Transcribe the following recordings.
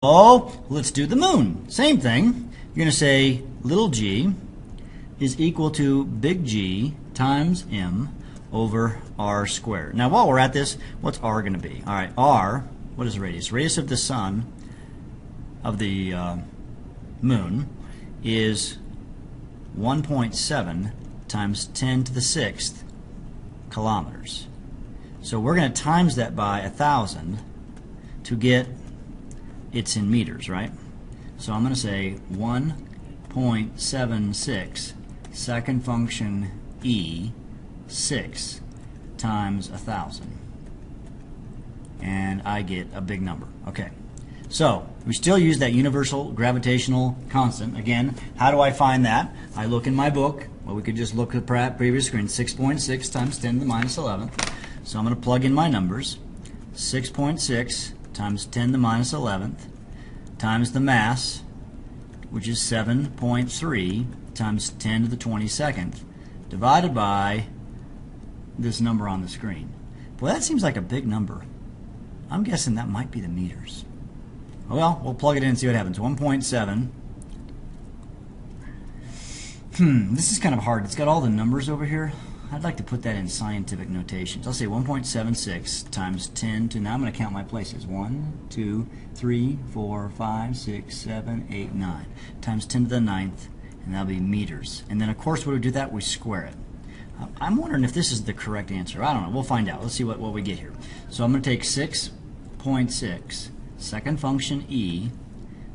Oh, let's do the moon. Same thing. You're going to say little g is equal to big G times m over r squared. Now, while we're at this, what's r going to be? All right, r, what is the radius? Radius of the sun, of the moon, is 1.7 times 10 to the 6th kilometers. So we're going to times that by 1,000 to get it's in meters, right? So I'm going to say 1.76 second function e 6 times 1,000. And I get a big number. Okay. So we still use that universal gravitational constant. Again, how do I find that? I look in my book. Well, we could just look at the previous screen. 6.6 times 10 to the minus 11th. So I'm going to plug in my numbers. 6.6 times 10 to the minus 11th times the mass, which is 7.3 times 10 to the 22nd, divided by this number on the screen. Boy, that seems like a big number. I'm guessing that might be the meters. Well, we'll plug it in and see what happens. 1.7. This is kind of hard. It's got all the numbers over here. I'd like to put that in scientific notations. I'll say 1.76 times 10 to, now I'm going to count my places. 1, 2, 3, 4, 5, 6, 7, 8, 9. Times 10 to the 9th, and that'll be meters. And then, of course, when we do that, we square it. I'm wondering if this is the correct answer. I don't know. We'll find out. Let's see what we get here. So I'm going to take 6.6, second function e,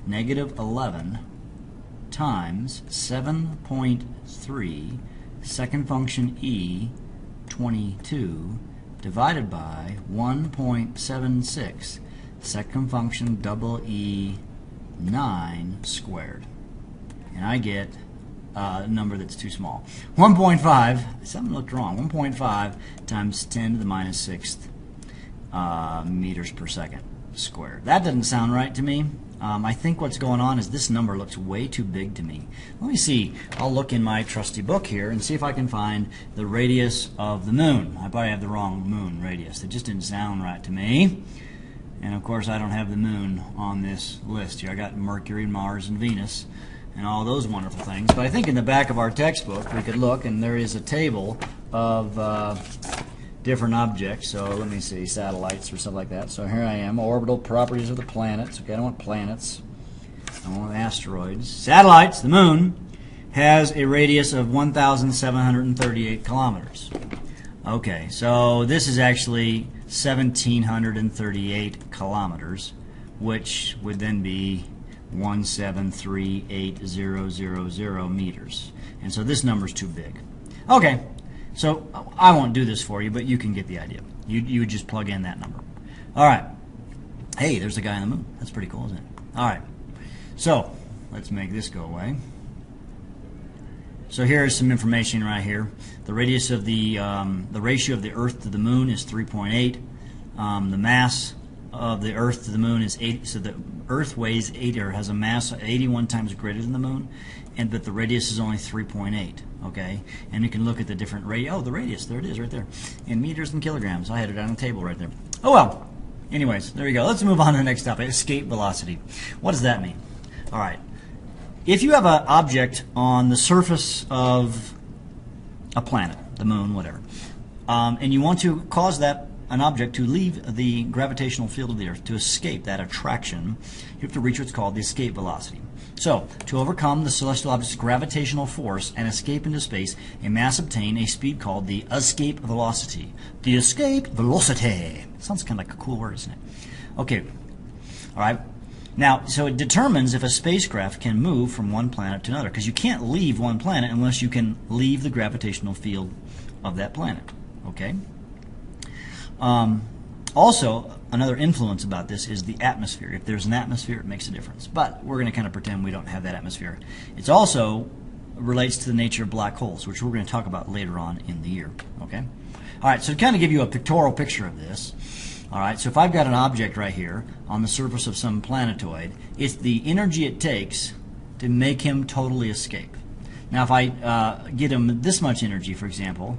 negative 11, times 7.3, second function e, 22, divided by 1.76, second function double e, 9 squared. And I get a number that's too small. 1.5, something looked wrong, 1.5 times 10 to the minus 6th meters per second squared. That doesn't sound right to me. I think what's going on is this number looks way too big to me. Let me see. I'll look in my trusty book here and see if I can find the radius of the moon. I probably have the wrong moon radius. It just didn't sound right to me. And of course I don't have the moon on this list here. I got Mercury and Mars and Venus and all those wonderful things. But I think in the back of our textbook we could look, and there is a table of different objects. So let me see, satellites or stuff like that. So here I am, orbital properties of the planets. Okay, I don't want planets. I want asteroids. Satellites, the moon, has a radius of 1,738 kilometers. Okay, so this is actually 1,738 kilometers, which would then be 1738000 meters. And so this number's too big. Okay. So I won't do this for you, but you can get the idea. You would just plug in that number. All right. Hey, there's a guy on the moon. That's pretty cool, isn't it? All right. So let's make this go away. So here's some information right here. The radius of the ratio of the Earth to the moon is 3.8. The mass of the Earth to the moon is 8. So the Earth weighs 8, or has a mass 81 times greater than the moon, but the radius is only 3.8. Okay, and you can look at the different radius. Oh, the radius, there it is right there, in meters and kilograms. I had it on the table right there. Oh well. Anyways, there you go. Let's move on to the next topic. Escape velocity. What does that mean? All right. If you have an object on the surface of a planet, the moon, whatever, and you want to cause an object to leave the gravitational field of the Earth, to escape that attraction, you have to reach what's called the escape velocity. So, to overcome the celestial object's gravitational force and escape into space, a mass obtain a speed called the escape velocity. The escape velocity. Sounds kind of like a cool word, isn't it? Okay. All right. Now, so it determines if a spacecraft can move from one planet to another, because you can't leave one planet unless you can leave the gravitational field of that planet. Okay? Also, another influence about this is the atmosphere. If there's an atmosphere, it makes a difference. But we're going to kind of pretend we don't have that atmosphere. It also relates to the nature of black holes, which we're going to talk about later on in the year. Okay? All right, so to kind of give you a pictorial picture of this, all right, so if I've got an object right here on the surface of some planetoid, it's the energy it takes to make him totally escape. Now, if I get him this much energy, for example,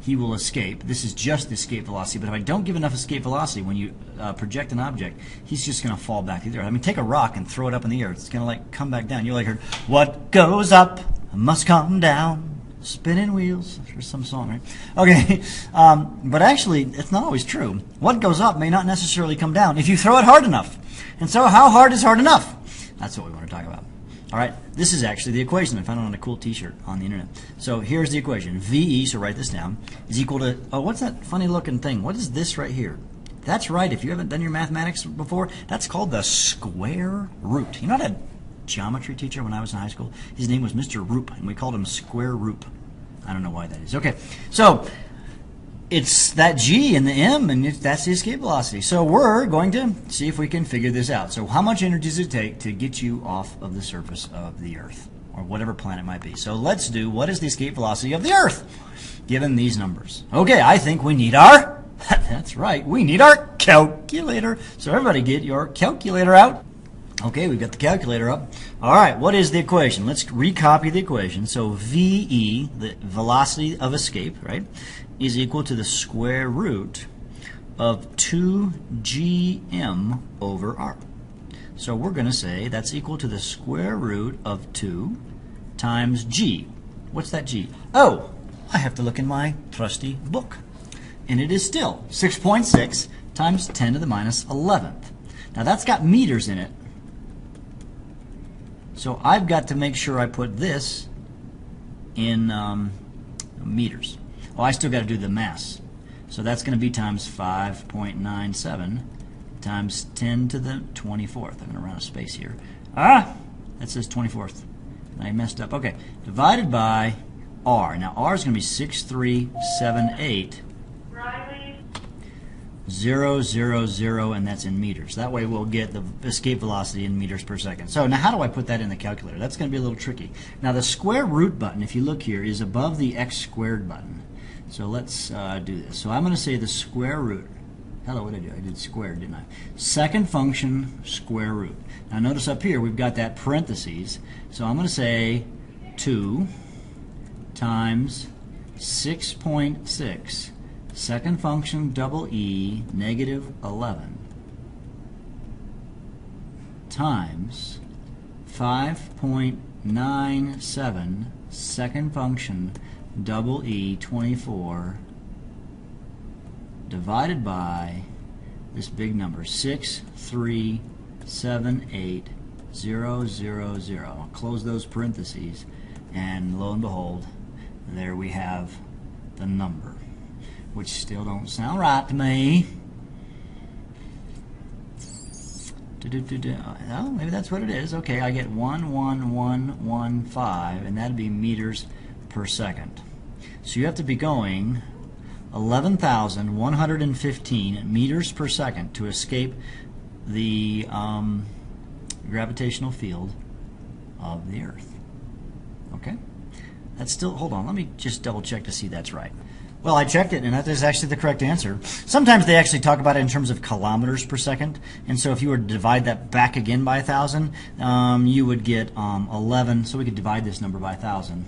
he will escape. This is just the escape velocity, but if I don't give enough escape velocity, when you project an object, he's just going to fall back to the earth. I mean, take a rock and throw it up in the air. It's going to like come back down. You like heard, what goes up must come down. Spinning wheels, or some song, right? Okay, but actually, it's not always true. What goes up may not necessarily come down if you throw it hard enough. And so, how hard is hard enough? That's what we want to talk about. All right, this is actually the equation. I found it on a cool T-shirt on the internet. So here's the equation: VE, so write this down, is equal to, oh, what's that funny-looking thing? What is this right here? That's right. If you haven't done your mathematics before, that's called the square root. You know that geometry teacher when I was in high school? His name was Mr. Roop, and we called him Square Roop. I don't know why that is. Okay, so it's that G and the M, and that's the escape velocity. So we're going to see if we can figure this out. So how much energy does it take to get you off of the surface of the Earth, or whatever planet it might be? So let's do, what is the escape velocity of the Earth, given these numbers? Okay, I think we need our, that's right, we need our calculator. So everybody get your calculator out. Okay, we've got the calculator up. All right, what is the equation? Let's recopy the equation. So VE, the velocity of escape, right, is equal to the square root of 2gm over r. So we're going to say that's equal to the square root of 2 times g. What's that g? Oh, I have to look in my trusty book. And it is still 6.6 times 10 to the minus 11th. Now that's got meters in it. So I've got to make sure I put this in meters. Oh, I still got to do the mass. So that's going to be times 5.97 times 10 to the 24th. I'm going to run a space here. That says 24th. I messed up. Okay, divided by r. Now r is going to be 6378. 0, 0, 0, and that's in meters. That way we'll get the escape velocity in meters per second. So now how do I put that in the calculator? That's going to be a little tricky. Now the square root button, if you look here, is above the x squared button. So let's do this. So I'm going to say the square root. Hello, what did I do? I did squared, didn't I? Second function square root. Now notice up here we've got that parentheses. So I'm going to say 2 times 6.6 second function double E negative 11 times 5.97 second function double E 24 divided by this big number 6378000. I'll close those parentheses, and lo and behold, there we have the number, which still don't sound right to me. Oh, maybe that's what it is. Okay, I get 11115, and that'd be meters per second. So you have to be going 11,115 meters per second to escape the gravitational field of the Earth. Okay? That's still, hold on, let me just double check to see that's right. Well, I checked it, and that is actually the correct answer. Sometimes they actually talk about it in terms of kilometers per second, and so if you were to divide that back again by 1,000, you would get 11, so we could divide this number by 1,000.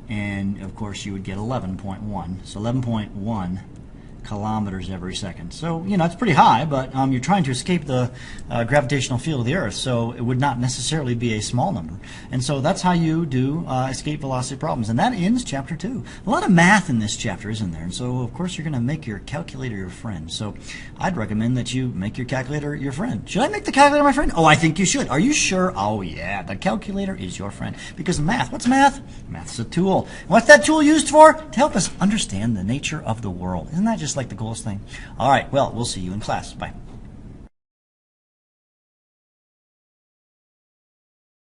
And, of course, you would get 11.1, so 11.1 kilometers every second. So, you know, it's pretty high, but you're trying to escape the gravitational field of the Earth, so it would not necessarily be a small number. And so that's how you do escape velocity problems. And that ends Chapter 2. A lot of math in this chapter, isn't there? And so, of course, you're going to make your calculator your friend. So I'd recommend that you make your calculator your friend. Should I make the calculator my friend? Oh, I think you should. Are you sure? Oh, yeah, the calculator is your friend. Because math, what's math? Math's a tool. And what's that tool used for? To help us understand the nature of the world. Isn't that just like the coolest thing? All right, well, we'll see you in class. Bye.